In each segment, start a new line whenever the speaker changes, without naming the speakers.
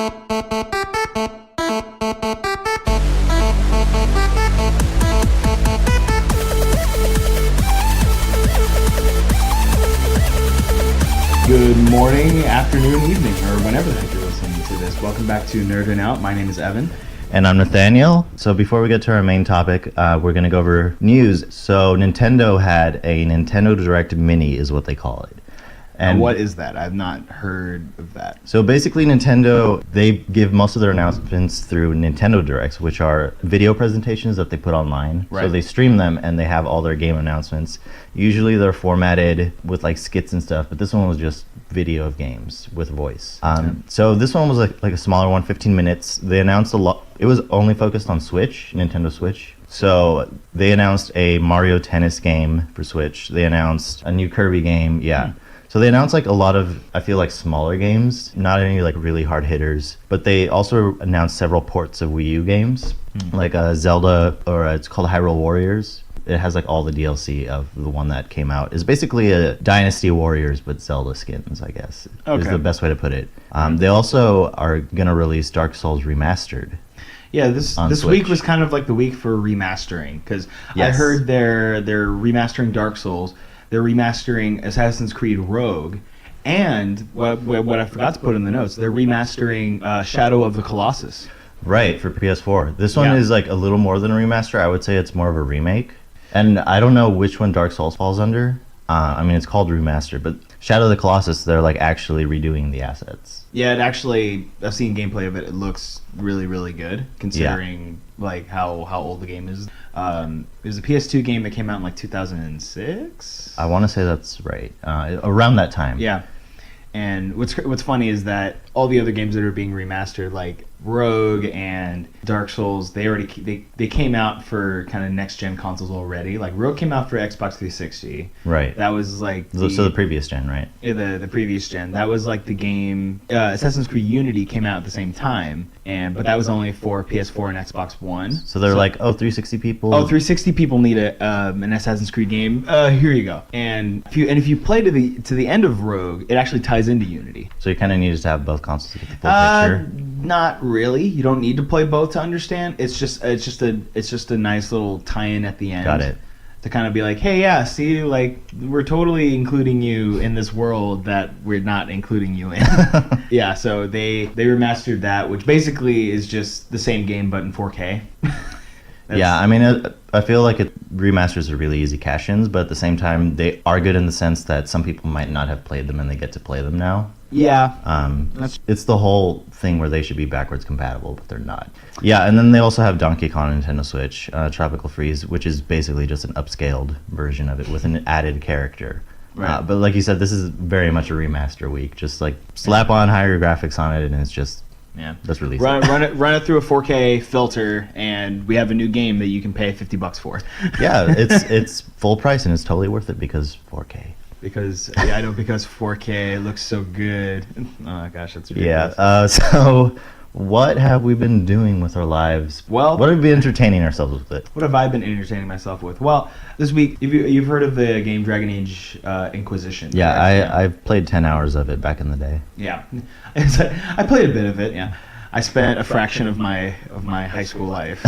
Good morning, afternoon, evening, or whenever the heck you're listening to this. Welcome back to Nerdin' Out. My name is Evan.
And I'm Nathaniel. So before we get to our main topic, we're going to go over news. So Nintendo had a Nintendo Direct Mini is what they call it.
And what is that? I've not heard of that.
So basically Nintendo, they give most of their announcements through Nintendo Directs, which are video presentations that they put online.
Right.
So they stream them and they have all their game announcements. Usually they're formatted with like skits and stuff, but this one was just video of games with voice. So this one was like a smaller one, 15 minutes. They announced a lot. It was only focused on Switch, Nintendo Switch. So they announced a Mario Tennis game for Switch. They announced a new Kirby game. Yeah. So they announced like a lot of, I feel like, smaller games, not any like really hard hitters, but they also announced several ports of Wii U games, like Zelda, or it's called Hyrule Warriors. It has like all the DLC of the one that came out. It's basically a Dynasty Warriors, but Zelda skins, I guess, is the best way to put it. They also are going to release Dark Souls Remastered.
Yeah, this week was kind of like the week for remastering, because I heard they're remastering Dark Souls. They're remastering Assassin's Creed Rogue, and what I forgot to put in the notes, they're remastering Shadow of the Colossus.
Right, for PS4. This one is like a little more than a remaster. I would say it's more of a remake. And I don't know which one Dark Souls falls under. I mean, it's called remaster, but Shadow of the Colossus, they're like actually redoing the assets.
Yeah, it actually, I've seen gameplay of it. It looks really, really good, considering like how old the game is. It was a PS2 game that came out in like 2006.
I want to say that's right, around that time.
Yeah, and what's funny is that all the other games that are being remastered, like Rogue and Dark Souls, they came out for kind of next gen consoles already. Like Rogue came out for Xbox 360.
Right.
That was like
the previous gen, right?
Yeah, the previous gen. That was like the game. Assassin's Creed Unity came out at the same time, but that was only for PS4 and Xbox One.
So they're like, 360 people.
360 people need an Assassin's Creed game. Here you go. And if you play to the end of Rogue, it actually ties into Unity.
So you kind of needed to have both consoles to get the full picture.
Not really. You don't need to play both to understand. It's just a nice little tie-in at the end.
Got it.
To kind of be like, hey, yeah, see, like we're totally including you in this world that we're not including you in. Yeah, so they remastered that, which basically is just the same game but in 4K.
Yeah, I mean, I feel like remasters are really easy cash-ins, but at the same time, they are good in the sense that some people might not have played them and they get to play them now.
Yeah.
It's the whole thing where they should be backwards compatible, but they're not. Yeah, and then they also have Donkey Kong on Nintendo Switch, Tropical Freeze, which is basically just an upscaled version of it with an added character. Right. But like you said, this is very much a remaster week. Just like slap on higher graphics on it, and it's just let's release it.
Run it through a 4K filter, and we have a new game that you can pay $50 for.
Yeah, it's full price, and it's totally worth it because 4K.
Because 4K looks so good. Oh gosh, that's ridiculous.
Yeah. So what have we been doing with our lives?
Well,
what have we been entertaining ourselves with it?
What have I been entertaining myself with? Well, this week, you've heard of the game Dragon Age Inquisition.
Yeah, right? I've played 10 hours of it back in the day.
Yeah, I played a bit of it. Yeah, I spent a fraction of my high school life.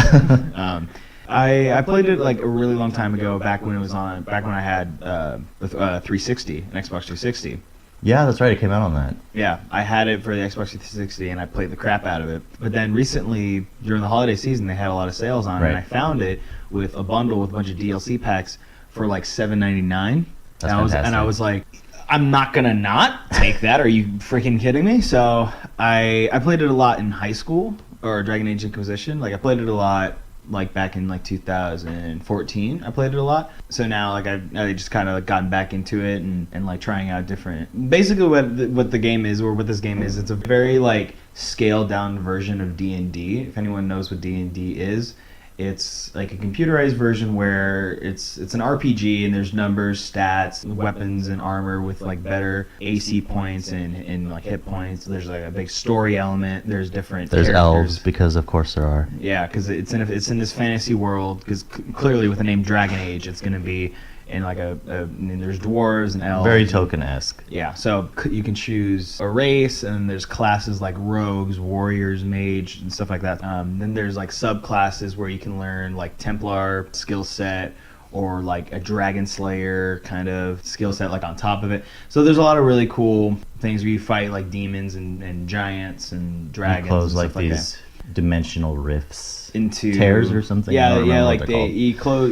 I played it like a really long time ago, back when I had a 360, an Xbox 360.
Yeah, that's right. It came out on that.
Yeah, I had it for the Xbox 360, and I played the crap out of it. But then recently, during the holiday season, they had a lot of sales on it, and I found it with a bundle with a bunch of DLC packs for like $7.99. And I was like, I'm not gonna not take that. Are you freaking kidding me? So I played it a lot in high school, or Dragon Age Inquisition. Like I played it a lot. Like back in like 2014, I played it a lot. So now like I just kind of gotten back into it and like trying out different. Basically, what the game is, or what this game is, it's a very like scaled down version of D&D. If anyone knows what D&D is, it's like a computerized version where it's an RPG, and there's numbers, stats, weapons, and armor with like better AC points and like hit points. There's like a big story element. There's characters.
Elves, because of course there are.
Yeah, because it's in this fantasy world. Because clearly with the name Dragon Age, it's going to be and like and there's dwarves and elves.
Very Tolkien-esque.
Yeah, so you can choose a race, and there's classes like rogues, warriors, mage, and stuff like that. Then there's like subclasses where you can learn like Templar skill set, or like a Dragon Slayer kind of skill set like on top of it. So there's a lot of really cool things where you fight like demons and giants and dragons.
You close
and
like
stuff like
these dimensional rifts.
Into
tears or something.
Yeah, like you close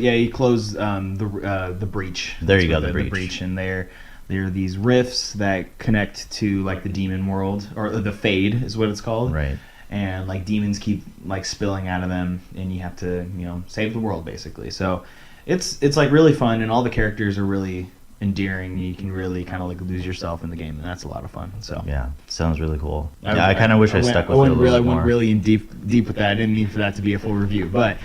the breach.
There you go,
the breach, and there are these rifts that connect to like the demon world, or the Fade is what it's called.
Right.
And like demons keep like spilling out of them, and you have to save the world basically. So it's like really fun, and all the characters are really endearing. You can really kind of like lose yourself in the game, and that's a lot of fun. So
yeah, sounds really cool. I kind of wish I stuck with it a little more.
I went really in deep with that. I didn't mean for that to be a full review, but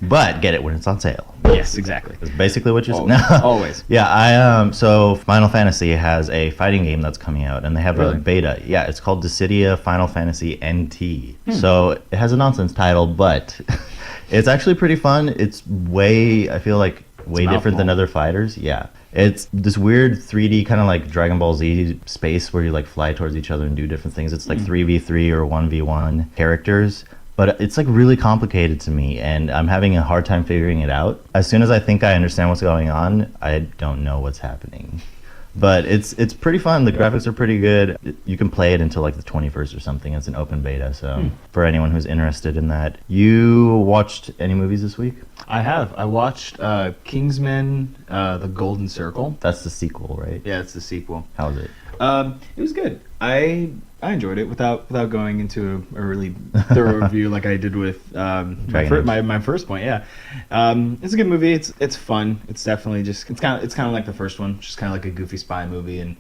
but get it when it's on sale.
Yes, exactly.
That's basically what you're saying.
Always.
Yeah, so Final Fantasy has a fighting game that's coming out, and they have a beta. Yeah, it's called Dissidia Final Fantasy NT. So it has a nonsense title, but it's actually pretty fun. It's I feel like way different than other fighters. Yeah, it's this weird 3D kind of like Dragon Ball Z space where you like fly towards each other and do different things. It's like 3v3 or 1v1 characters, but it's like really complicated to me, and I'm having a hard time figuring it out. As soon as I think I understand what's going on, I don't know what's happening. But it's pretty fun. The graphics are pretty good. You can play it until like the 21st or something. It's an open beta, so for anyone who's interested in that. You watched any movies this week?
I have. I watched Kingsman: The Golden Circle.
That's the sequel, right?
Yeah, it's the sequel.
How was it?
It was good. I enjoyed it without going into a really thorough review like I did with my first point. Yeah, it's a good movie. It's fun. It's definitely just it's kind of like the first one, just kind of like a goofy spy movie, and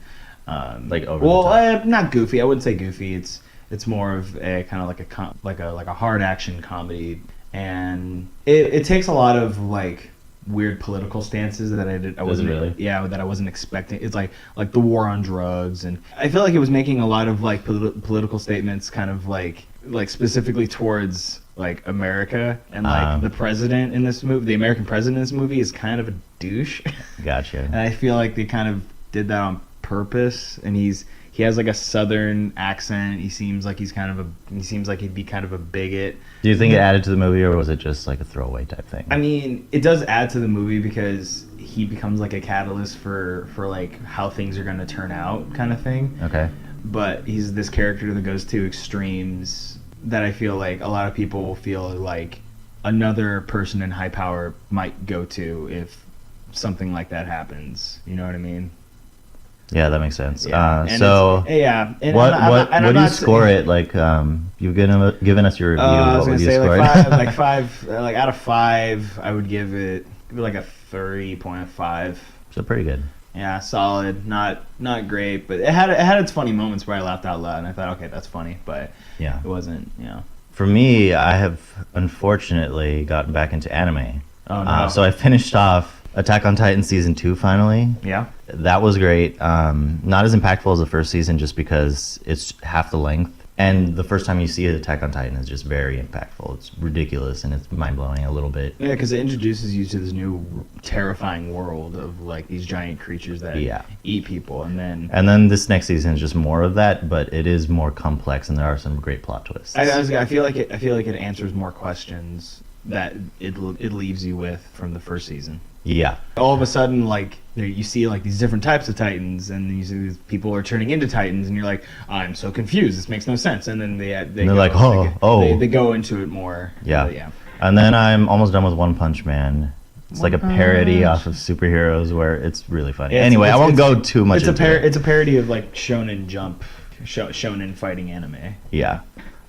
like over the top.
Not goofy. I wouldn't say goofy. It's more of a kind of like a hard action comedy, and it takes a lot of like weird political stances that I wasn't that I wasn't expecting. It's like the war on drugs, and I feel like it was making a lot of like political statements, kind of like specifically towards like America, and like the president in this movie, the American president in this movie is kind of a douche.
Gotcha.
And I feel like they kind of did that on purpose, and he has like a southern accent. He seems like he'd be kind of a bigot.
Do you think it added to the movie, or was it just like a throwaway type thing?
I mean, it does add to the movie because he becomes like a catalyst for like how things are going to turn out, kind of thing.
Okay.
But he's this character that goes to extremes that I feel like a lot of people feel like another person in high power might go to if something like that happens. You know what I mean?
Yeah, that makes sense.
Yeah.
So
yeah. And
what do you score it? Like, you've given us your review.
I was
what
gonna
would you
say
score
like
it?
five, like out of 5, I would give it like a 30.5.
So pretty good.
Yeah, solid. Not great, but it had its funny moments where I laughed out loud, and I thought, okay, that's funny, but
yeah,
it wasn't.
For me, I have unfortunately gotten back into anime.
Oh no!
So I finished off Attack on Titan season 2 finally.
Yeah.
That was great. Not as impactful as the first season just because it's half the length. And the first time you see Attack on Titan is just very impactful. It's ridiculous and it's mind-blowing a little bit.
Yeah, because it introduces you to this new terrifying world of like these giant creatures that eat people, and then
this next season is just more of that, but it is more complex and there are some great plot twists.
I feel like it answers more questions that it leaves you with from the first season.
Yeah.
All of a sudden, like, you see like these different types of Titans, and you see these people are turning into Titans, and you're like, I'm so confused. This makes no sense. And then they're like, they go into it more.
Yeah.
Yeah.
And then I'm almost done with One Punch Man. It's like a parody off of superheroes where it's really funny.
Yeah,
anyway, I won't go too much into it.
It's a parody of like Shonen Jump, Shonen fighting anime.
Yeah.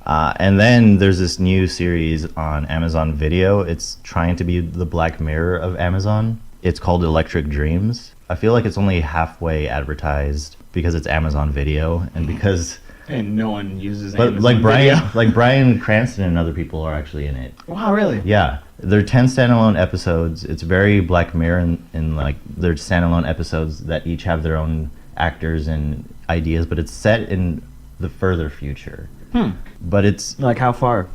And then there's this new series on Amazon Video. It's trying to be the Black Mirror of Amazon. It's called Electric Dreams. I feel like it's only halfway advertised because it's Amazon Video and because...
And no one uses
Amazon Video. Like Bryan Cranston and other people are actually in it.
Wow, really?
Yeah. They're 10 standalone episodes. It's very Black Mirror in like they're standalone episodes that each have their own actors and ideas, but it's set in the further future. But it's
like how far?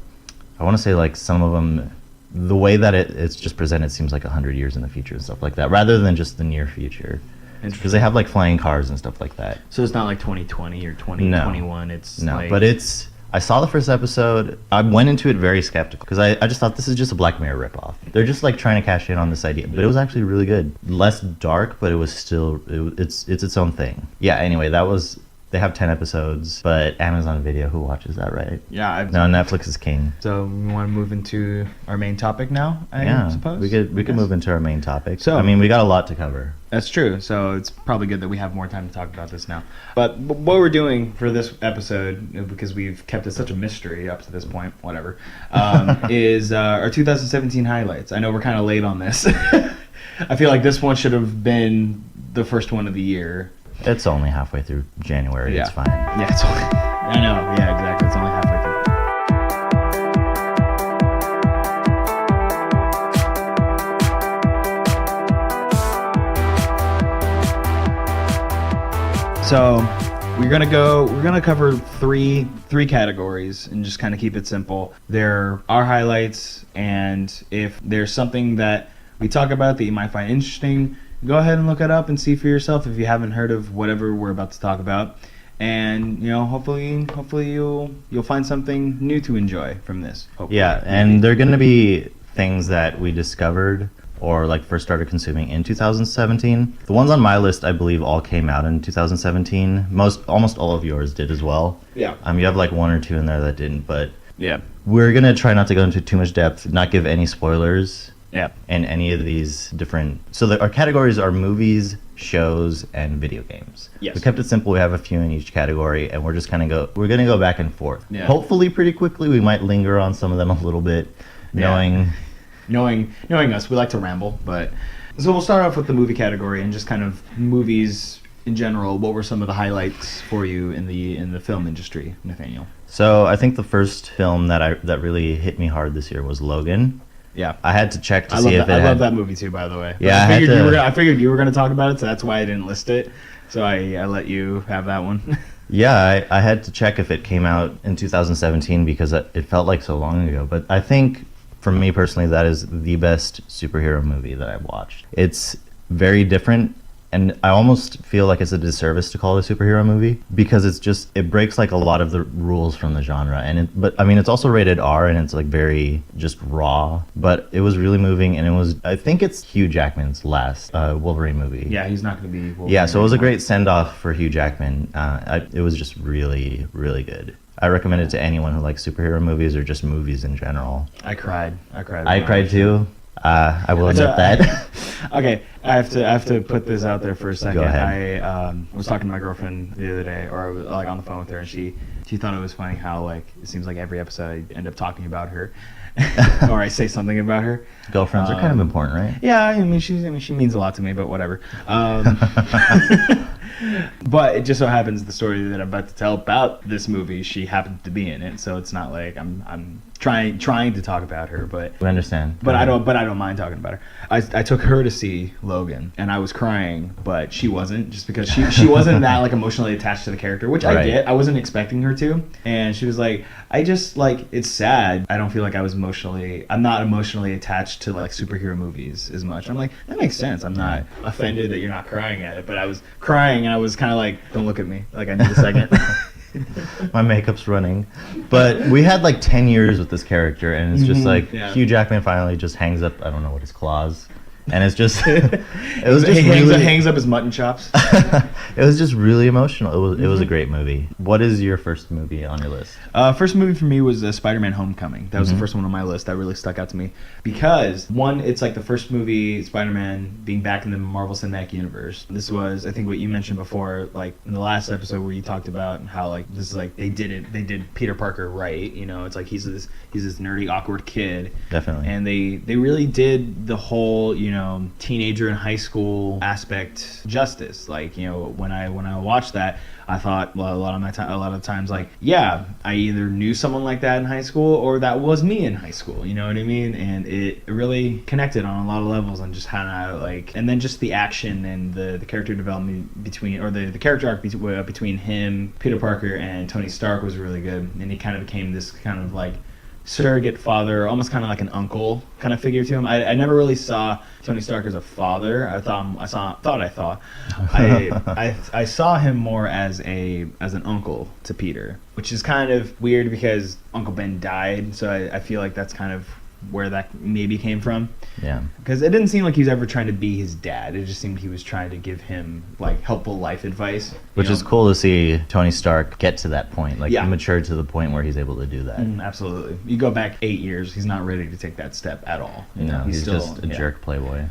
I want to say like some of them the way that it's just presented seems like 100 years in the future and stuff like that, rather than just the near future. Because they have like flying cars and stuff like that.
So it's not like 2020 or 2021.
No.
It's
no,
like...
but it's. I saw the first episode. I went into it very skeptical because I just thought this is just a Black Mirror ripoff. They're just like trying to cash in on this idea, but it was actually really good. Less dark, but it was still it's its own thing. Yeah. Anyway, that was. They have 10 episodes, but Amazon Video, who watches that, right?
Yeah.
No, Netflix is king.
So we want to move into our main topic now, I suppose?
We could move into our main topic.
So,
I mean, we got a lot to cover.
That's true. So it's probably good that we have more time to talk about this now. But what we're doing for this episode, because we've kept it such a mystery up to this point, whatever, is our 2017 highlights. I know we're kind of late on this. I feel like this one should have been the first one of the year.
It's only halfway through January.
Yeah.
It's fine.
Yeah, it's only... I know. Yeah, exactly. It's only halfway through. So we're gonna cover three categories and just kind of keep it simple. There are highlights, and if there's something that we talk about that you might find interesting, go ahead and look it up and see for yourself if you haven't heard of whatever we're about to talk about. And hopefully you'll find something new to enjoy from this. Hopefully.
Yeah, and they're going to be things that we discovered or like first started consuming in 2017. The ones on my list, I believe, all came out in 2017. Almost all of yours did as well.
Yeah.
You have like one or two in there that didn't, but
yeah,
we're going to try not to go into too much depth, not give any spoilers.
Yeah.
And any of these different... So our categories are movies, shows, and video games.
Yes.
We kept it simple. We have a few in each category, and we're just kind of we're going to go back and forth.
Yeah.
Hopefully pretty quickly. We might linger on some of them a little bit, knowing
us, we like to ramble. But so we'll start off with the movie category and just kind of movies in general. What were some of the highlights for you in the film industry, Nathaniel?
So I think the first film that really hit me hard this year was Logan.
Yeah,
I had to check to see if
I love that movie too, by the way.
Yeah,
I figured you were going to talk about it, so that's why I didn't list it. So I let you have that one.
Yeah, I had to check if it came out in 2017 because it felt like so long ago. But I think, for me personally, that is the best superhero movie that I've watched. It's very different, and I almost feel like it's a disservice to call it a superhero movie because it breaks like a lot of the rules from the genre. But it's also rated R, and it's like very just raw. But it was really moving, and I think it's Hugh Jackman's last Wolverine movie.
Yeah, he's not going to be Wolverine.
Yeah, so it was a great send-off for Hugh Jackman. It was just really, really good. I recommend it to anyone who likes superhero movies or just movies in general.
I cried.
I cried too. I will admit that.
Okay, I have to put this out there for a second.
Go ahead.
I was talking to my girlfriend the other day, or I was like on the phone with her, and she thought it was funny how like it seems like every episode I end up talking about her, or I say something about her.
Girlfriends are kind of important, right?
Yeah, she means a lot to me, but whatever. But it just so happens the story that I'm about to tell about this movie, she happened to be in it, so it's not like I'm trying to talk about her, but
we understand.
But I don't mind talking about her. I took her to see Logan, and I was crying, but she wasn't, just because she wasn't that like emotionally attached to the character, which I get. I wasn't expecting her to, and she was like, I just like, it's sad. I don't feel like I'm not emotionally attached to like superhero movies as much. I'm like, that makes sense. I'm not offended that you're not crying at it, but I was crying, and I was kind of like, don't look at me, like I need a second.
My makeup's running. But we had like 10 years with this character, and it's just like Hugh Jackman finally just hangs up, I don't know what his claws. And it's just, it was just
hangs up his mutton chops.
It was just really emotional. It was a great movie. What is your first movie on your list?
First movie for me was Spider-Man: Homecoming. That was the first one on my list that really stuck out to me because one, it's like the first movie Spider-Man being back in the Marvel Cinematic Universe. This was, I think, what you mentioned before, like in the last episode where you talked about how like this is like they did Peter Parker right. It's like he's this nerdy, awkward kid.
Definitely.
And they really did the whole teenager in high school aspect justice. Like when I watched that, I thought, well, a lot of times like, yeah, I either knew someone like that in high school or that was me in high school. You know what I mean? And it really connected on a lot of levels, and just kind of like, and then just the action and the character development between, or the character arc between him, Peter Parker, and Tony Stark was really good. And he kind of became this kind of like surrogate father, almost kind of like an uncle kind of figure to him. I never really saw Tony Stark as a father. I saw him more as an uncle to Peter, which is kind of weird because Uncle Ben died, so I feel like that's kind of where that maybe came from.
Yeah.
Because it didn't seem like he was ever trying to be his dad. It just seemed he was trying to give him like helpful life advice.
Which is cool to see Tony Stark get to that point, like
Yeah.
mature to the point where he's able to do that.
Absolutely. You go back 8 years, he's not ready to take that step at all.
No, he's
still
just a jerk playboy.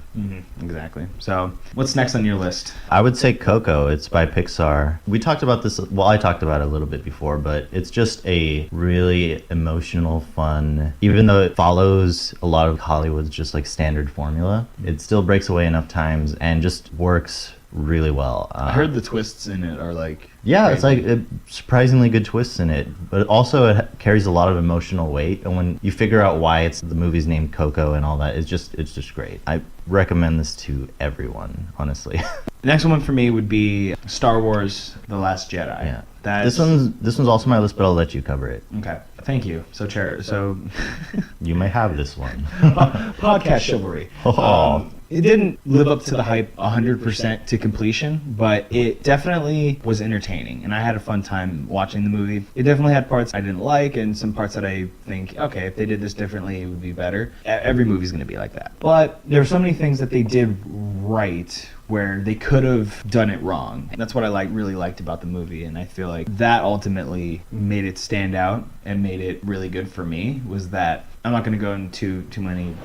Exactly. So, what's next on your list?
I would say Coco. It's by Pixar. We talked about this, well, I talked about it a little bit before, but it's just a really emotional, fun, even though it follows a lot of Hollywood's just like standard formula, it still breaks away enough times and just works really well.
I heard the twists in it are like...
Yeah, it's like surprisingly good twists in it, but also it carries a lot of emotional weight, and when you figure out why the movie's named Coco and all that, it's just great. I recommend this to everyone, honestly.
The next one for me would be Star Wars: The Last Jedi.
Yeah. This one's also my list, but I'll let you cover it.
Okay. Thank you. So
You may have this one.
Podcast chivalry. It didn't live up to the hype 100% to completion, but it definitely was entertaining, and I had a fun time watching the movie. It definitely had parts I didn't like, and some parts that I think, okay, if they did this differently, it would be better. Every movie's going to be like that. But there are so many things that they did right where they could have done it wrong. That's what I really liked about the movie, and I feel like that ultimately made it stand out and made it really good for me, was that I'm not going to go into too many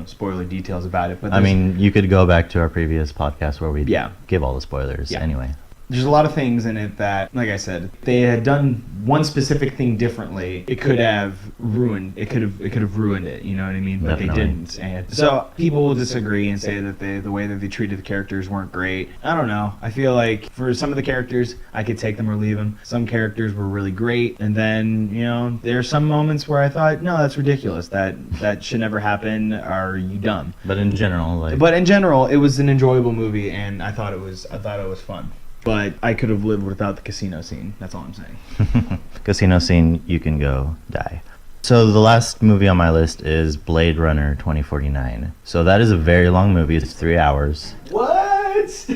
spoiler details about it, but
I mean, you could go back to our previous podcast where we give all the spoilers anyway.
There's a lot of things in it that, like I said, if they had done one specific thing differently, it could have ruined it. You know what I mean? But
Definitely.
they didn't. And so people will disagree and say that the way that they treated the characters weren't great. I don't know. I feel like for some of the characters, I could take them or leave them. Some characters were really great, and then there are some moments where I thought, no, that's ridiculous. That should never happen. Are you dumb?
But in general,
it was an enjoyable movie, and I thought it was fun. But I could have lived without the casino scene. That's all I'm saying.
Casino scene, you can go die. So the last movie on my list is Blade Runner 2049. So that is a very long movie. It's 3 hours.
What?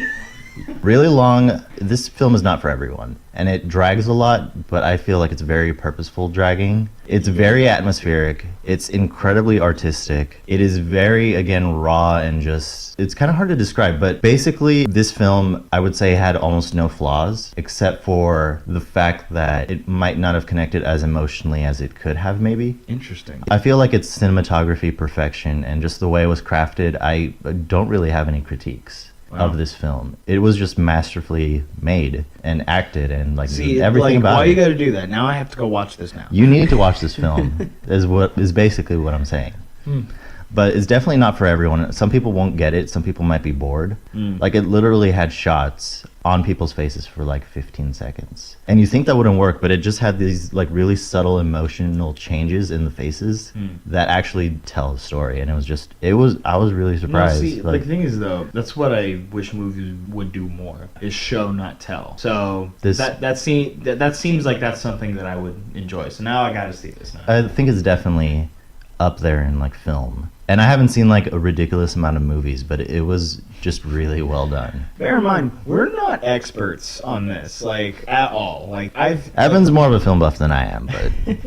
Really long. This film is not for everyone, and it drags a lot, but I feel like it's very purposeful dragging. It's very atmospheric. It's incredibly artistic. It is very, again, raw and just... It's kind of hard to describe, but basically this film, I would say, had almost no flaws, except for the fact that it might not have connected as emotionally as it could have, maybe.
Interesting.
I feel like it's cinematography perfection, and just the way it was crafted, I don't really have any critiques. Wow. Of this film. It was just masterfully made and acted, and everything about it.
Why you gotta do that? Now I have to go watch this now.
You need to watch this film is basically what I'm saying. But it's definitely not for everyone. Some people won't get it. Some people might be bored. Like, it literally had shots on people's faces for 15 seconds. And you think that wouldn't work, but it just had these really subtle emotional changes in the faces that actually tell the story. And I was really surprised.
The thing is, though, that's what I wish movies would do more, is show, not tell. So that seems like that's something that I would enjoy. So now I gotta see this now.
I think it's definitely up there in film. And I haven't seen a ridiculous amount of movies, but it was just really well done.
Bear in mind, we're not experts on this, at all.
Evan's more of a film buff than I am, but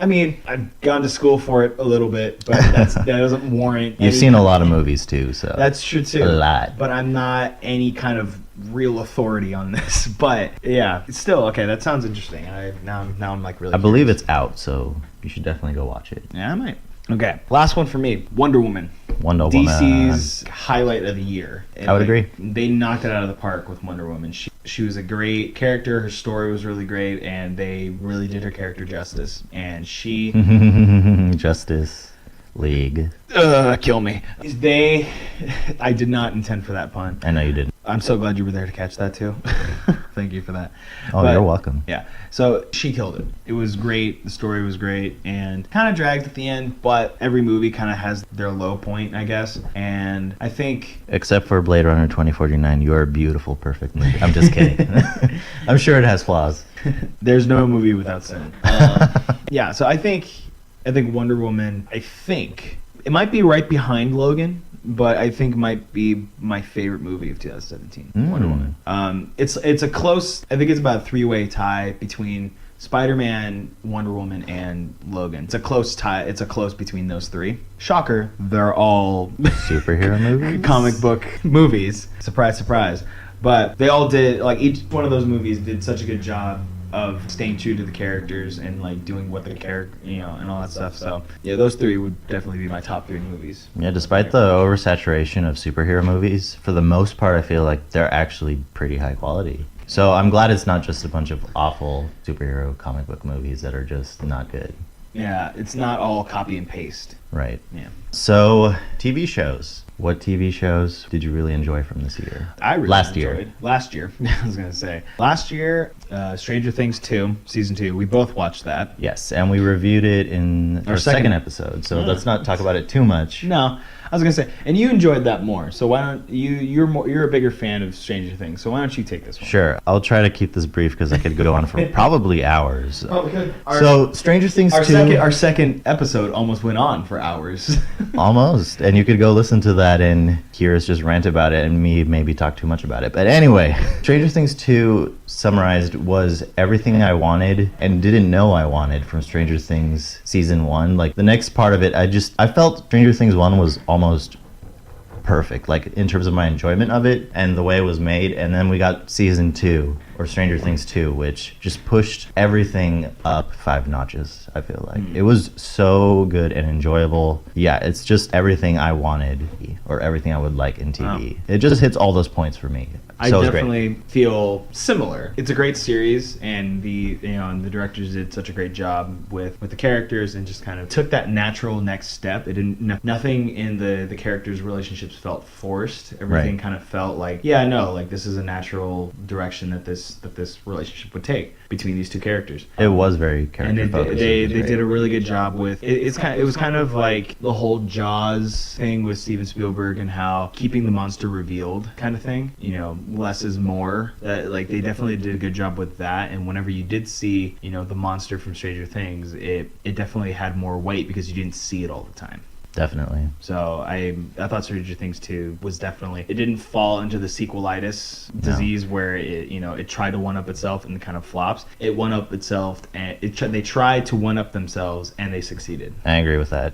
I mean, I've gone to school for it a little bit, but that doesn't warrant.
You've seen a lot of movies too, so
that's true too.
A lot.
But I'm not any kind of real authority on this. But yeah, it's still okay. That sounds interesting. Now I'm really.
I believe it's out, so you should definitely go watch it.
Yeah, I might. Okay, last one for me, Wonder Woman. DC's highlight of the year. And
I would agree.
They knocked it out of the park with Wonder Woman. She was a great character. Her story was really great, and they really did her character justice. And she...
Justice League.
Kill me. I did not intend for that pun.
I know you didn't.
I'm so glad you were there to catch that too. Thank you for that.
Oh, you're welcome.
Yeah. So she killed it. It was great. The story was great, and kind of dragged at the end, but every movie kind of has their low point, I guess. And I think...
Except for Blade Runner 2049, you are a beautiful, perfect movie. I'm just kidding. I'm sure it has flaws.
There's no movie without sin. Yeah, so I think I think Wonder Woman, it might be right behind Logan, but I think might be my favorite movie of 2017, Wonder Woman. It's a close, I think it's about a three-way tie between Spider-Man, Wonder Woman, and Logan. It's a close tie. It's a close between those three. Shocker, they're all
superhero movies,
comic book movies. Surprise, surprise. But they all did, like, each one of those movies did such a good job of staying true to the characters and like doing what the character, and all that stuff. So yeah, those three would definitely be my top three movies.
Yeah, despite the oversaturation of superhero movies, for the most part, I feel like they're actually pretty high quality. So I'm glad it's not just a bunch of awful superhero comic book movies that are just not good.
Yeah, it's not all copy and paste.
Right.
Yeah.
So, TV shows. What TV shows did you really enjoy from this year?
I really
Last
enjoyed.
year.
Last year, I was going to say. Last year, Stranger Things 2, Season 2. We both watched that.
Yes, and we reviewed it in our second episode, so let's not talk about it too much.
No, I was going to say, and you enjoyed that more, so why don't you're a bigger fan of Stranger Things, so why don't you take this one?
Sure, I'll try to keep this brief because I could go on for probably hours.
Oh, good.
So, Stranger Things 2...
Our second episode almost went on for hours.
Almost, and you could go listen to that and hear us just rant about it and me maybe talk too much about it. But anyway, Stranger Things 2 summarized was everything I wanted and didn't know I wanted from Stranger Things Season 1. Like, the next part of it, I felt Stranger Things 1 was almost perfect, like in terms of my enjoyment of it and the way it was made. And then we got Season 2, or Stranger Things 2, which just pushed everything up 5 notches, I feel like. It was so good and enjoyable. Yeah, it's just everything I wanted, or everything I would like in TV. It just hits all those points for me.
I definitely feel similar. It's a great series, and the directors did such a great job with the characters, and just kind of took that natural next step. It didn't. Nothing in the characters' relationships felt forced. Everything kind of felt like, like this is a natural direction that this relationship would take between these two characters.
It was very character
and
focused.
They did a really good job with it. It was kind of like the whole Jaws thing with Steven Spielberg, and how keeping the monster revealed kind of thing. Less is more. Like, they definitely did a good job with that. And whenever you did see, the monster from Stranger Things, it definitely had more weight because you didn't see it all the time.
Definitely.
So I thought Stranger Things 2 was definitely, it didn't fall into the sequelitis disease where it tried to one up itself and kind of flops. It one up itself, and they tried to one up themselves, and they succeeded.
I agree with that.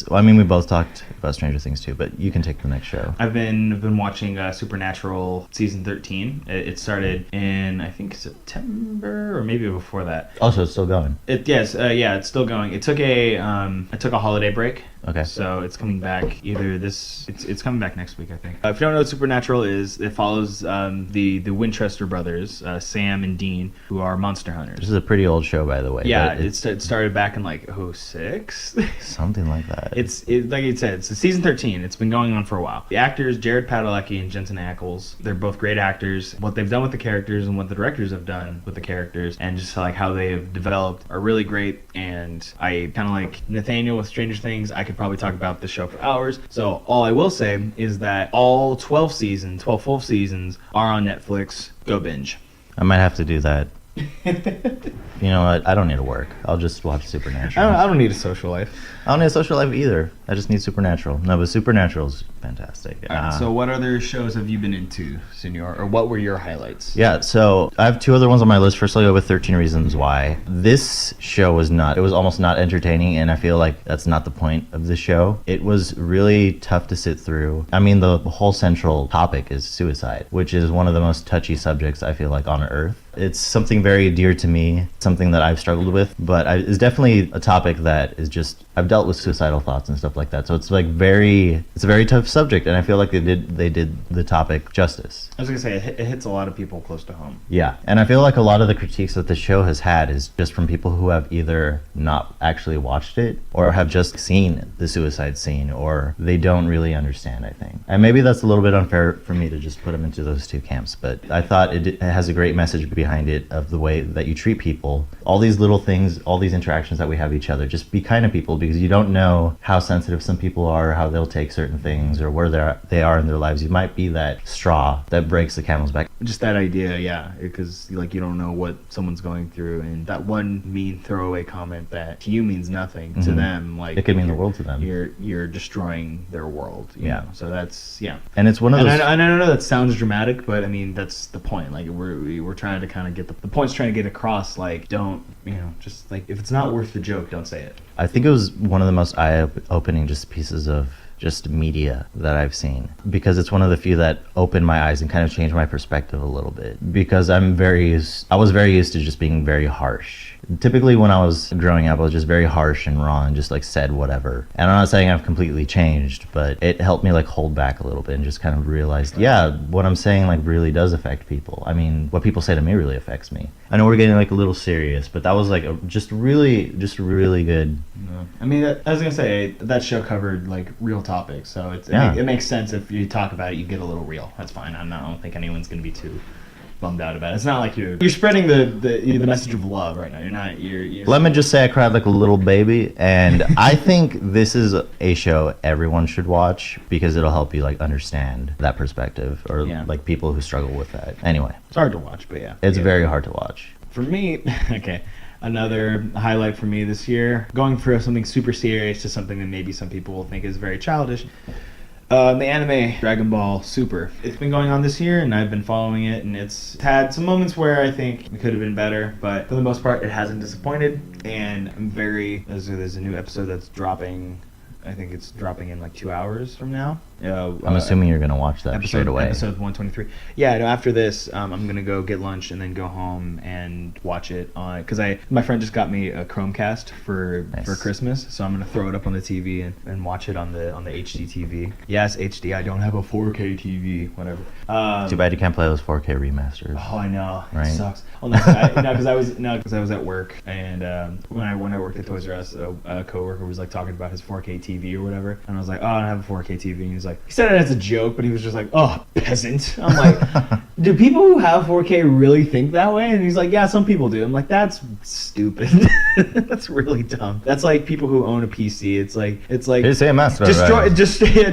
We both talked about Stranger Things 2, but you can take the next show.
I've been watching Supernatural season 13. It started in, I think, September or maybe before that.
Also, it's still going.
It's still going. It took a holiday break.
Okay.
So it's coming back it's coming back next week, I think. If you don't know what Supernatural is, it follows the Winchester brothers, Sam and Dean, who are monster hunters.
This is a pretty old show, by the way.
Yeah, it started back in like 2006.
Something like that.
It's like you said, it's season 13. It's been going on for a while. The actors, Jared Padalecki and Jensen Ackles, they're both great actors. What they've done with the characters and what the directors have done with the characters, and just like how they have developed, are really great. And I kind of like Nathaniel with Stranger Things. I could probably talk about the show for hours. So all I will say is that all 12 full seasons are on Netflix. Go binge.
I might have to do that. You know what? I don't need to work. I'll just watch Supernatural.
I don't need a social life.
I don't need a social life either. I just need Supernatural. No, but Supernatural's fantastic.
Right, so what other shows have you been into, Senor? Or what were your highlights?
Yeah, so I have 2 other ones on my list. First, I'll go with 13 Reasons Why. This show was almost not entertaining, and I feel like that's not the point of the show. It was really tough to sit through. I mean, the whole central topic is suicide, which is one of the most touchy subjects I feel like on earth. It's something very dear to me, something that I've struggled with, but it's definitely a topic that is just, I've dealt with suicidal thoughts and stuff like that, so it's a very tough subject, and I feel like they did the topic justice.
I was gonna say, it hits a lot of people close to home.
Yeah, and I feel like a lot of the critiques that the show has had is just from people who have either not actually watched it or have just seen the suicide scene, or they don't really understand, I think. And maybe that's a little bit unfair for me to just put them into those two camps, but I thought it has a great message behind behind it of the way that you treat people. All these little things, all these interactions that we have with each other, just be kind to people, because you don't know how sensitive some people are, how they'll take certain things, or where they are in their lives. You might be that straw that breaks the camel's back.
Just that idea, yeah, because like you don't know what someone's going through, and that one mean throwaway comment that to you means nothing, to them, like
it could mean the world to them.
You're destroying their world. You know? So that's
And it's one of those.
And I don't know that sounds dramatic, but I mean that's the point. Like we're trying to kind of get the point's trying to get across. Like don't just like if it's not worth the joke, don't say it.
I think it was one of the most eye-opening just pieces of just media that I've seen, because it's one of the few that opened my eyes and kind of changed my perspective a little bit, because I was very used to just being very harsh. Typically when I was growing up, I was just very harsh and raw and just like said whatever. And I'm not saying I've completely changed, but it helped me like hold back a little bit and just kind of realize, what I'm saying like really does affect people. I mean, what people say to me really affects me. I know we're getting like a little serious, but that was like just really good.
I mean, I was gonna say that show covered like real topics, so it makes sense if you talk about it, you get a little real. That's fine. I don't think anyone's gonna be too bummed out about it. It's not like you're spreading the message of love right now. You're not. You're
Let me just say, I cried like a little baby, and I think this is a show everyone should watch, because it'll help you like understand that perspective, or like people who struggle with that. Anyway,
it's hard to watch, but
it's very hard to watch.
For me, okay. Another highlight for me this year, going from something super serious to something that maybe some people will think is very childish. The anime Dragon Ball Super. It's been going on this year, and I've been following it, and it's had some moments where I think it could have been better, but for the most part, it hasn't disappointed, and I'm there's a new episode that's dropping. I think it's dropping in like 2 hours from now.
I'm assuming you're going to watch that straight away.
Episode 123. Yeah, no, after this, I'm going to go get lunch and then go home and watch it on... Because my friend just got me a Chromecast for Christmas, so I'm going to throw it up on the TV and watch it on the HD TV. Yes, HD. I don't have a 4K TV. Whatever.
Too bad you can't play those 4K remasters.
Oh, I know.
Right?
It sucks. Well, because I was at work, and when I worked at Toys R Us, a coworker was like talking about his 4K TV or whatever, and I was like, oh, I don't have a 4K TV, and he's like, he said it as a joke, but he was just like, oh, peasant. I'm like, do people who have 4K really think that way? And he's like, yeah, some people do. I'm like, that's stupid. That's really dumb. That's like people who own a PC. It's like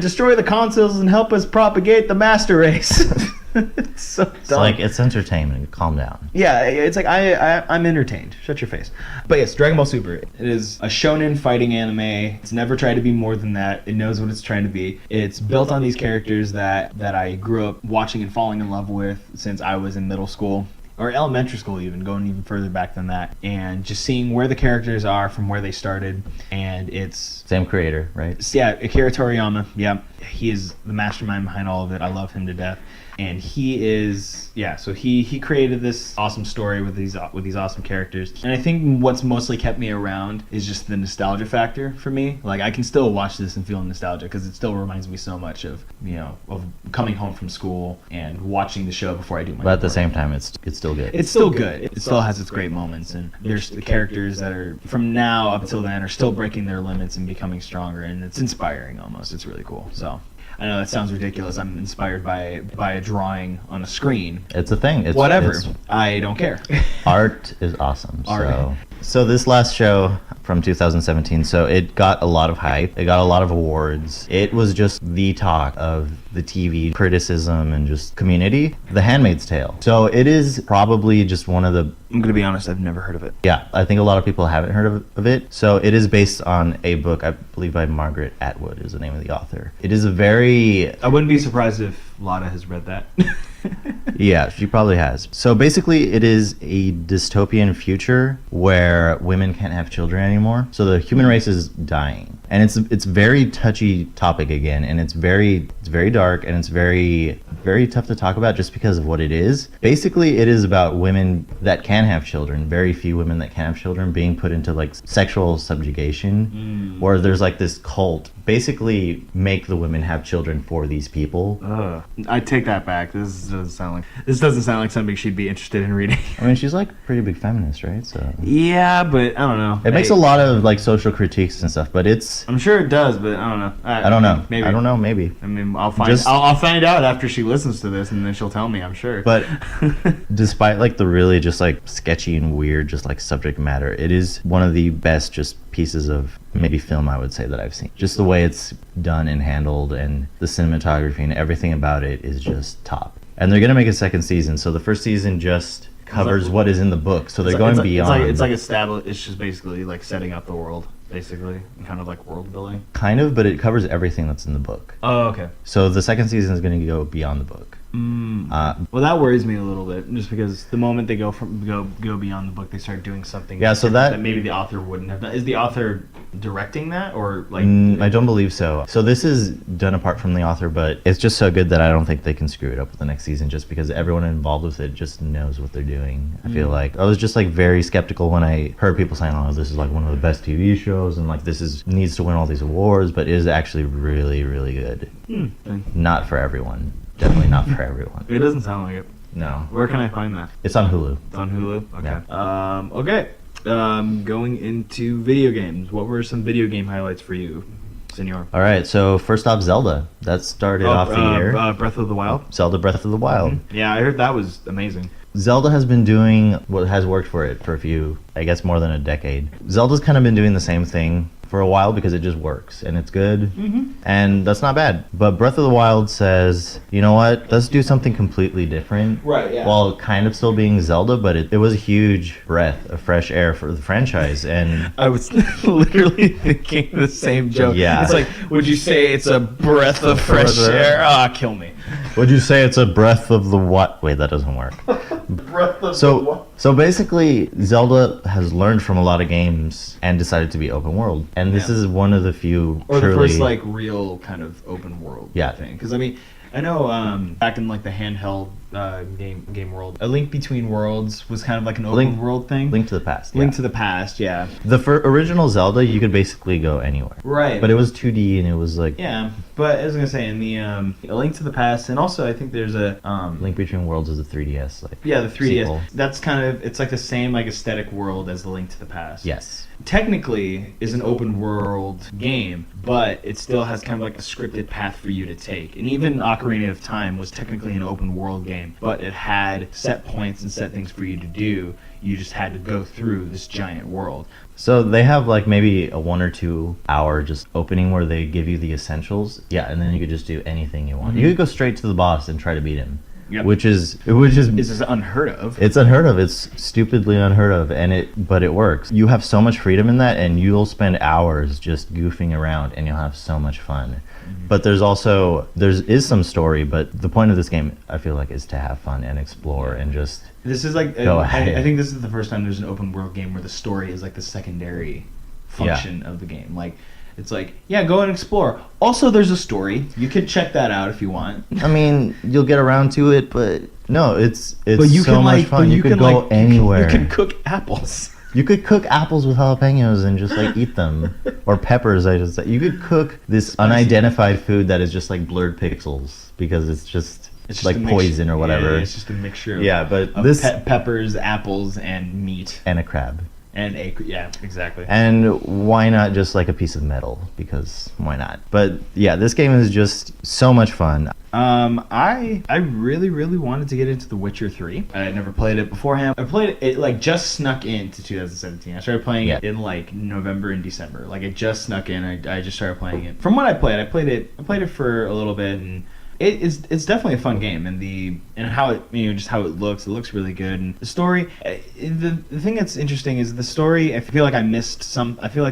destroy the consoles and help us propagate the master race. It's so dumb.
It's like, it's entertainment. Calm down.
Yeah, it's like I'm entertained. Shut your face. But yes, Dragon Ball Super. It is a shonen fighting anime. It's never tried to be more than that. It knows what it's trying to be. It's built on these characters that I grew up watching and falling in love with since I was in middle school. Or elementary school even, going even further back than that. And just seeing where the characters are from where they started. And it's...
Same creator, right?
Yeah, Akira Toriyama. Yeah, he is the mastermind behind all of it. I love him to death. And he is, so he created this awesome story with these awesome characters. And I think what's mostly kept me around is just the nostalgia factor for me. Like, I can still watch this and feel nostalgia because it still reminds me so much of coming home from school and watching the show before I do my
But at the same time, it's still good.
It's still good. It still has its great moments. And there's the characters that are, from now up till then, are still breaking their limits and becoming stronger. And it's inspiring almost. It's really cool. So... I know that sounds ridiculous. I'm inspired by a drawing on a screen.
It's a thing. It's
whatever. I don't care.
Art is awesome.
Art.
So this last show from 2017, so it got a lot of hype. It got a lot of awards. It was just the talk of the TV criticism and just community. The Handmaid's Tale. So it is probably just one of the...
I'm going to be honest, I've never heard of it.
Yeah, I think a lot of people haven't heard of it. So it is based on a book, I believe by Margaret Atwood is the name of the author. It is a very...
I wouldn't be surprised if Lada has read that.
Yeah, she probably has. So basically it is a dystopian future where women can't have children anymore. So the human race is dying. And it's very touchy topic again, and it's very dark, and it's very tough to talk about just because of what it is. Basically, it is about women that can have children, very few women that can have children, being put into like sexual subjugation, where there's like this cult basically make the women have children for these people.
I take that back. This doesn't sound like something she'd be interested in reading.
I mean, she's like a pretty big feminist, right? So
yeah, but I don't know.
It makes a lot of like social critiques and stuff, but it's But
I'm sure it does, but I don't know.
I don't know.
Maybe.
I don't know. Maybe.
I mean, I'll find.
Just-
I'll find out after she listens to this, and then she'll tell me. I'm sure.
But despite like the really just like sketchy and weird just like subject matter, it is one of the best just pieces of maybe film I would say that I've seen. Just the way it's done and handled, and the cinematography and everything about it is just top. And they're gonna make a second season, so the first season just covers what is in the book. So they're going beyond.
It's like established. It's just basically like setting up the world, basically, and kind of like world building.
Kind of, but it covers everything that's in the book.
Oh, okay.
So the second season is going to go beyond the book.
Well, that worries me a little bit, just because the moment they go beyond the book, they start doing something.
Yeah, so that
maybe the author wouldn't have done. Is the author directing that, or like?
I don't believe so. So this is done apart from the author, but it's just so good that I don't think they can screw it up with the next season, just because everyone involved with it just knows what they're doing. I feel like I was just like very skeptical when I heard people saying, "Oh, this is like one of the best TV shows," and like needs to win all these awards, but it is actually really, really good. Not for everyone. Definitely not for everyone.
It doesn't sound like it.
No.
Where can I find that?
It's on Hulu.
It's on Hulu. Okay.
Yeah.
Okay. Going into video games, what were some video game highlights for you, Senor?
All right, so first off, Zelda. That started off the year.
Breath of the Wild.
Zelda Breath of the Wild.
Yeah, I heard that was amazing.
Zelda has been doing what has worked for it for I guess more than a decade. Zelda's kind of been doing the same thing for a while because it just works and it's good, and that's not bad. But Breath of the Wild says, you know what, let's do something completely different.
Right, yeah.
While kind of still being Zelda, but it was a huge breath of fresh air for the franchise. And
I was literally thinking the same joke.
Yeah.
It's like, would you say it's a breath of fresh air? Ah, kill me.
Would you say it's a breath of the what? Wait, that doesn't work.
Breath of
So basically, Zelda has learned from a lot of games and decided to be open world. And this is one of the few
Or
truly,
the first like real kind of open world
Yeah.
thing. Because I mean, I know back in like the handheld game world, A Link Between Worlds was kind of like an open world thing.
Link to the Past.
Link
yeah.
to the Past, yeah.
The original Zelda, you could basically go anywhere.
Right.
But it was 2D and it was like
Yeah, but I was gonna say in the A Link to the Past, and also I think there's a
Link Between Worlds is a 3DS like
yeah, the 3DS.
sequel.
That's kind of, it's like the same like aesthetic world as the Link to the Past.
Yes.
Technically is an open world game, but it still has kind of like a scripted path for you to take. And even Ocarina of Time was technically an open world game, but it had set points and set things for you to do. You just had to go through this giant world.
So they have like maybe a 1 or 2 hour just opening where they give you the essentials. Yeah, and then you could just do anything you want. You could go straight to the boss and try to beat him.
Yep.
Which is
This is unheard of.
It's unheard of. It's stupidly unheard of, but it works. You have so much freedom in that, and you'll spend hours just goofing around, and you'll have so much fun. But there is some story, but the point of this game, I feel like, is to have fun and explore and just.
This is like
Go ahead.
I think this is the first time there's an open world game where the story is like the secondary function of the game. Like, it's like, yeah, go and explore. Also, there's a story. You could check that out if you want.
I mean, you'll get around to it, but no, it's
But you
so
can
much
like,
fun.
but
You could go anywhere.
You can cook apples.
You could cook apples with jalapenos and just like eat them, or peppers. I just you could cook this unidentified food that is just like blurred pixels because it's just like poison or whatever.
Yeah, it's just a mixture.
But
of
this
peppers, apples, and meat.
And a crab.
And exactly.
And why not just like a piece of metal? Because why not? But yeah, this game is just so much fun.
I really wanted to get into The Witcher 3. I had never played it beforehand. I played it like just snuck into 2017. I started playing it in like November and December. Like it just snuck in. I just started playing it. From what I played it for a little bit, and it's definitely a fun game, and how it just how it looks really good, and the story. The thing that's interesting is the story. I feel like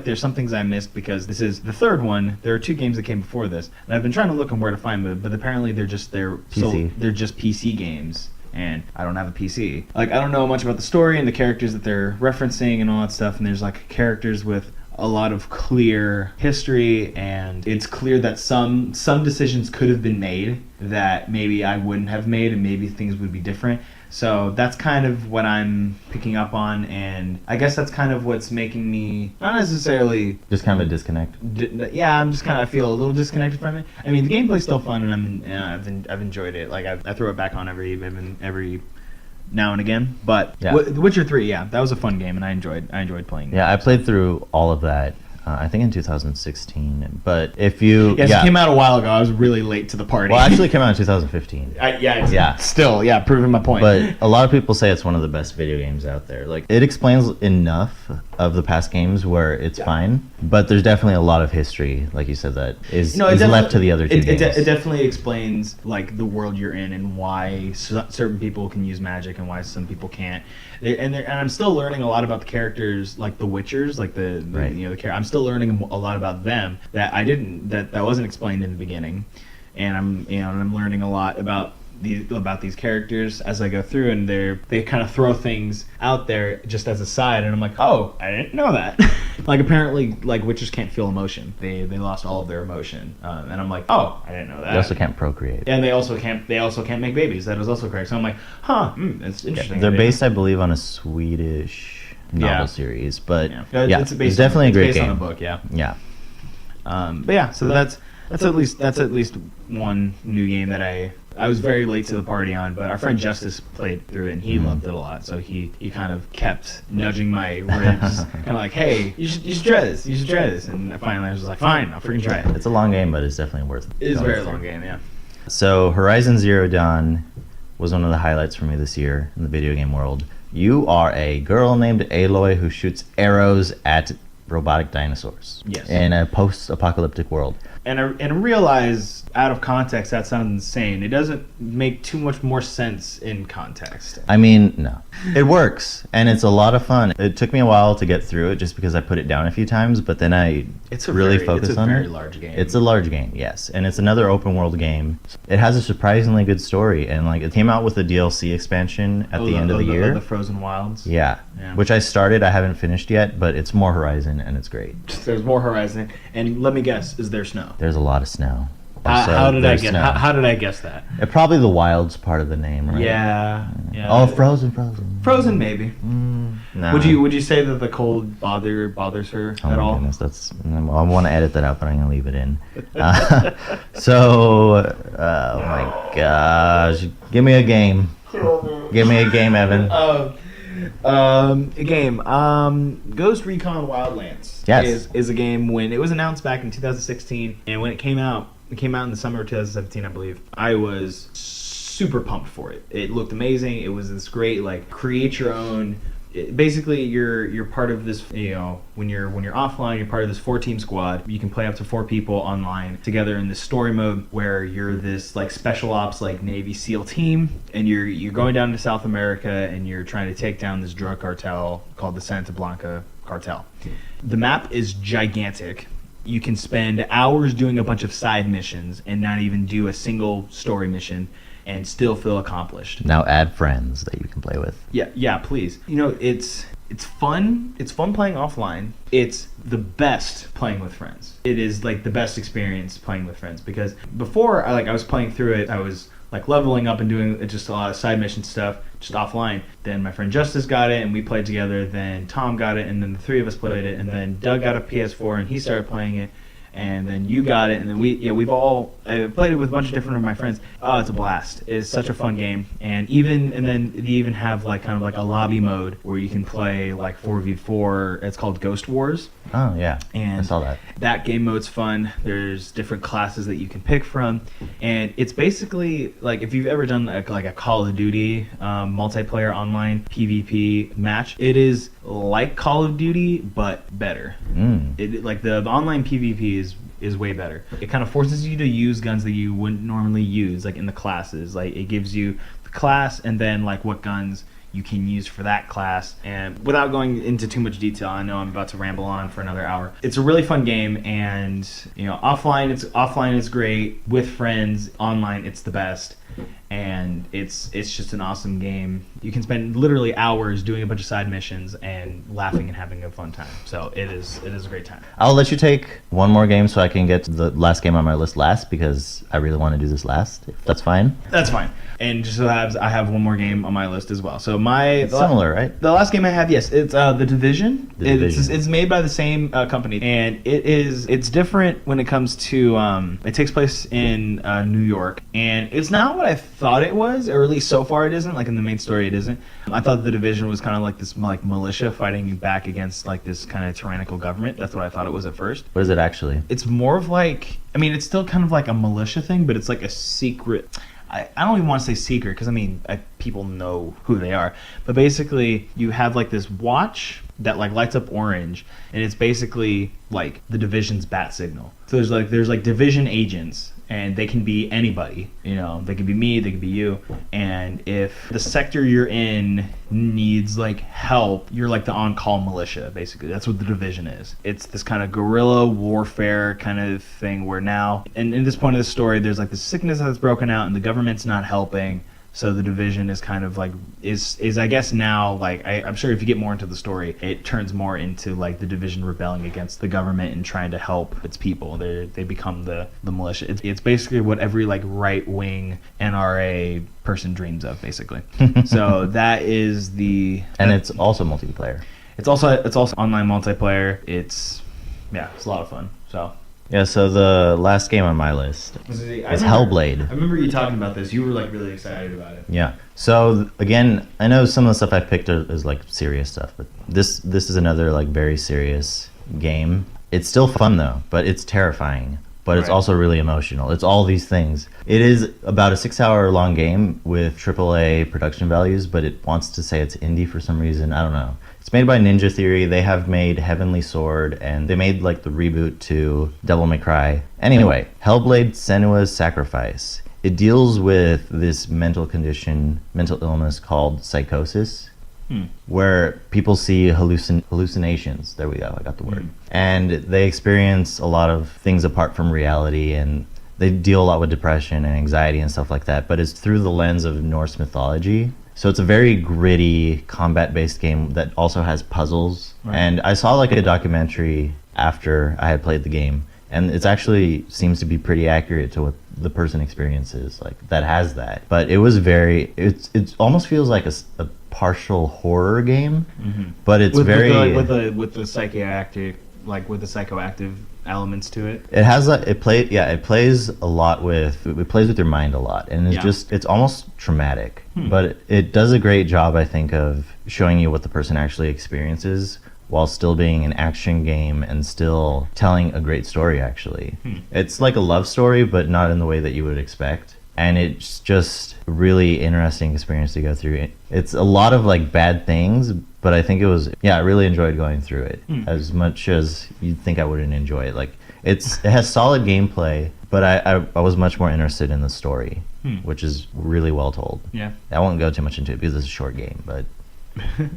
there's some things I missed because this is the third one. There are 2 games that came before this, and I've been trying to look on where to find them, but apparently they're just PC games. And I don't have a PC. Like, I don't know much about the story and the characters that they're referencing and all that stuff, and there's like characters with a lot of clear history, and it's clear that some decisions could have been made that maybe I wouldn't have made, and maybe things would be different. So that's kind of what I'm picking up on, and I guess that's kind of what's making me not necessarily
just kind of a disconnect.
I feel a little disconnected from it. I mean, the gameplay's still fun, and I've enjoyed it. Like I throw it back on every now and again. But The Witcher 3, that was a fun game, and I enjoyed playing it.
Yeah, I played through all of that. I think in 2016. But if you...
Yes, it came out a while ago. I was really late to the party.
Well, actually it came out in 2015.
Still, proving my point.
But a lot of people say it's one of the best video games out there. Like, it explains enough of the past games where it's fine, but there's definitely a lot of history, like you said, that is left to the other two games.
It definitely explains like the world you're in and why certain people can use magic and why some people can't. And I'm still learning a lot about the characters, like the Witchers, like the I'm still learning a lot about them that that wasn't explained in the beginning, and I'm learning a lot about these characters as I go through, and they kind of throw things out there just as a side, and I'm like, oh, I didn't know that. Like apparently, like witches can't feel emotion. They lost all of their emotion, and I'm like, oh, I didn't know that.
They also can't procreate,
and they also can't make babies. That was also correct. So I'm like, that's interesting.
They're based, I believe, on a Swedish novel series, but it's definitely a great game.
On a book,
yeah.
But yeah, so that's at least one new game that I was very late to the party on, but our friend Justice played through it and he loved it a lot. So he kind of kept nudging my ribs, kind of like, hey, you should try this. You should try this. And finally I was like, fine, I'll freaking try it.
It's a long game, but it's definitely worth it.
It is a very long game, yeah.
So Horizon Zero Dawn was one of the highlights for me this year in the video game world. You are a girl named Aloy who shoots arrows at robotic dinosaurs.
Yes.
In a post-apocalyptic world.
And I realize, out of context, that sounds insane. It doesn't make too much more sense in context.
I mean, no. It works, and it's a lot of fun. It took me a while to get through it just because I put it down a few times, but then I focused on it.
It's a very large game.
It's a large game, yes. And it's another open world game. It has a surprisingly good story, and like it came out with a DLC expansion at the end of the year.
The Frozen Wilds?
Yeah. Which I started. I haven't finished yet, but it's more Horizon, and it's great.
There's more Horizon, and let me guess, is there snow?
There's a lot of snow.
How did I guess that?
Probably the Wilds part of the name, right?
Yeah.
Oh, Frozen.
Frozen, maybe.
No.
Would you say that the cold bothers her at all?
Oh my goodness, I want to edit that out, but I'm gonna leave it in. Oh my gosh, give me a game. Give me a game, Evan.
A game. Ghost Recon Wildlands.
Yes.
Is a game. When it was announced back in 2016, and when it came out in the summer of 2017, I believe. I was super pumped for it. It looked amazing. It was this great, like, create your own. Basically, you're part of this. When you're offline, you're part of this 4-team squad. You can play up to 4 people online together in this story mode where you're this like special ops like Navy SEAL team, and you're going down to South America and you're trying to take down this drug cartel called the Santa Blanca cartel. The map is gigantic. You can spend hours doing a bunch of side missions and not even do a single story mission and still feel accomplished.
Now add friends that you can play with.
Yeah, please. It's fun. It's fun playing offline. It's the best playing with friends. It is like the best experience playing with friends, because before I was playing through it, I was like leveling up and doing just a lot of side mission stuff just offline. Then my friend Justice got it and we played together. Then Tom got it and then the 3 of us played it. And then Doug got a PS4 and he started playing it. And then you got it, and then we've all played it with a bunch of different of my friends. Oh, it's a blast! It's such a fun game, and then they even have like kind of like a lobby mode where you can play like 4v4. It's called Ghost Wars.
Oh yeah,
and
I saw that.
That game mode's fun. There's different classes that you can pick from, and it's basically like if you've ever done like a Call of Duty multiplayer online PvP match. It is like Call of Duty but better. Like the online PvP is way better. It kind of forces you to use guns that you wouldn't normally use, like in the classes. Like it gives you the class and then like what guns you can use for that class. And without going into too much detail, I know I'm about to ramble on for another hour. It's a really fun game, and offline it's great. With friends, online it's the best. And it's just an awesome game. You can spend literally hours doing a bunch of side missions and laughing and having a fun time. So it is a great time.
I'll let you take one more game so I can get to the last game on my list last, because I really want to do this last. If that's fine.
That's fine. And just so I have one more game on my list as well. So
similar, right?
The last game I have, yes, it's The Division.
The Division.
It's made by the same company, and it's different when it comes to it takes place in New York, and it's not what I thought it was, or at least so far it isn't. Like in the main story, it isn't. I thought the Division was kind of like this like militia fighting back against like this kind of tyrannical government. That's what I thought it was at first.
What is it actually?
It's more of like, I mean, it's still kind of like a militia thing, but it's like a secret. I don't even want to say secret because I mean people know who they are, but basically you have like this watch that like lights up orange, and it's basically like the Division's bat signal. So there's like Division agents, and they can be anybody. You know, they could be me, they could be you. And if the sector you're in needs like help, you're like the on-call militia. Basically, that's what the Division is. It's this kind of guerrilla warfare kind of thing where now, and in this point of the story, there's like this sickness that's broken out, and the government's not helping. So the Division is kind of like is I guess now like I'm sure if you get more into the story, it turns more into like the Division rebelling against the government and trying to help its people. They become the militia. It's basically what every like right wing NRA person dreams of, basically. So that is
and it's also multiplayer.
It's also online multiplayer. It's a lot of fun. So.
Yeah, so the last game on my list is Hellblade.
I remember you talking about this. You were like really excited about it.
Yeah. So again, I know some of the stuff I picked is like serious stuff, but this is another like very serious game. It's still fun though, but it's terrifying. But it's also really emotional. It's all these things. It is about a 6-hour long game with AAA production values, but it wants to say it's indie for some reason. I don't know. It's made by Ninja Theory. They have made Heavenly Sword, and they made like the reboot to Devil May Cry. Anyway, Hellblade: Senua's Sacrifice. It deals with this mental illness called psychosis, where people see hallucinations. There we go, I got the word. And they experience a lot of things apart from reality, and they deal a lot with depression and anxiety and stuff like that, but it's through the lens of Norse mythology. So it's a very gritty, combat-based game that also has puzzles. Right. And I saw like a documentary after I had played the game, and it actually seems to be pretty accurate to what the person experiences, like that has that. But it was it almost feels like a partial horror game, but it's with
the psychoactive, like with the psychoactive elements to it.
It has it plays a lot with your mind a lot, and it's almost traumatic, but it does a great job, I think, of showing you what the person actually experiences while still being an action game and still telling a great story, actually. It's like a love story, but not in the way that you would expect. And it's just a really interesting experience to go through. It's a lot of like bad things, but I think I really enjoyed going through it as much as you'd think I wouldn't enjoy it. Like it has solid gameplay, but I was much more interested in the story, which is really well told.
Yeah.
I won't go too much into it because it's a short game, but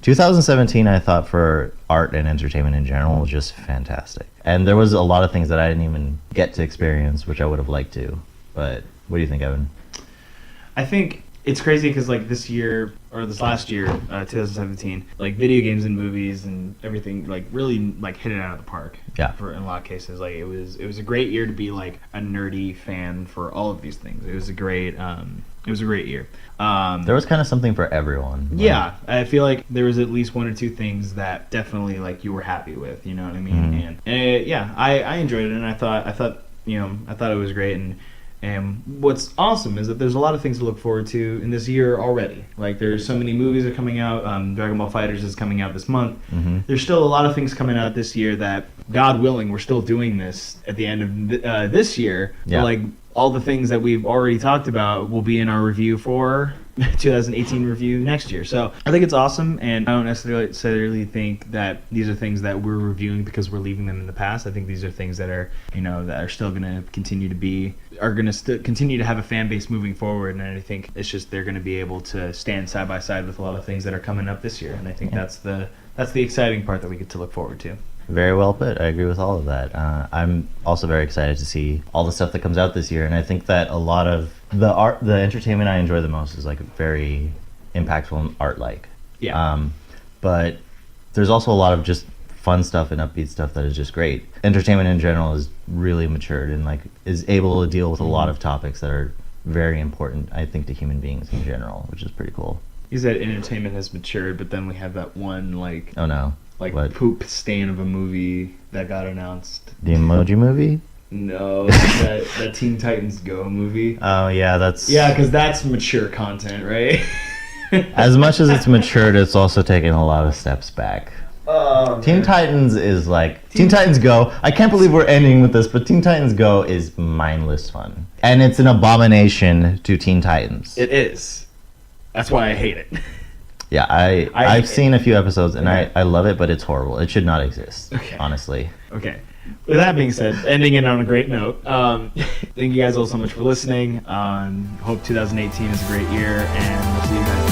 2017 I thought for art and entertainment in general was just fantastic. And there was a lot of things that I didn't even get to experience, which I would have liked to. But what do you think, Evan?
I think it's crazy because like this year or this last year, 2017, like video games and movies and everything like really like hit it out of the park.
Yeah.
In a lot of cases, like it was a great year to be like a nerdy fan for all of these things. It was a great year.
There was kind of something for everyone.
Yeah, I feel like there was at least one or two things that definitely like you were happy with. You know what I mean? And I enjoyed it, and I thought it was great. And what's awesome is that there's a lot of things to look forward to in this year already. Like there's so many movies that are coming out. Dragon Ball FighterZ is coming out this month. There's still a lot of things coming out this year that, God willing, we're still doing this at the end of this year. Yeah. But, like all the things that we've already talked about will be in our review for 2018 review next year. So I think it's awesome, and I don't necessarily think that these are things that we're reviewing because we're leaving them in the past. I think these are things that are still going to continue to have a fan base moving forward, and I think it's just they're going to be able to stand side by side with a lot of things that are coming up this year, and I think that's the exciting part that we get to look forward to.
Very well put. I agree with all of that. I'm also very excited to see all the stuff that comes out this year, and I think that a lot of the entertainment I enjoy the most is like very impactful and art-like.
Yeah.
But there's also a lot of just fun stuff and upbeat stuff that is just great. Entertainment in general is really matured and like is able to deal with a lot of topics that are very important, I think, to human beings in general, which is pretty cool.
You said entertainment has matured, but then we have that one like...
Oh no.
Like what? Poop stain of a movie that got announced.
The Emoji Movie?
No, that Teen Titans Go movie.
Oh yeah,
Yeah, because that's mature content, right?
as much as it's matured, it's also taken a lot of steps back. Teen Titans is like Teen Titans Go. I can't believe we're ending with this, but Teen Titans Go is mindless fun, and it's an abomination to Teen Titans.
It is. That's why I hate it.
Yeah, I've seen a few episodes, and
Okay.
I love it, but it's horrible. It should not exist,
Okay.
honestly.
Okay. With that being said, ending it on a great note. Thank you guys all so much for listening. Hope 2018 is a great year, and we'll see you guys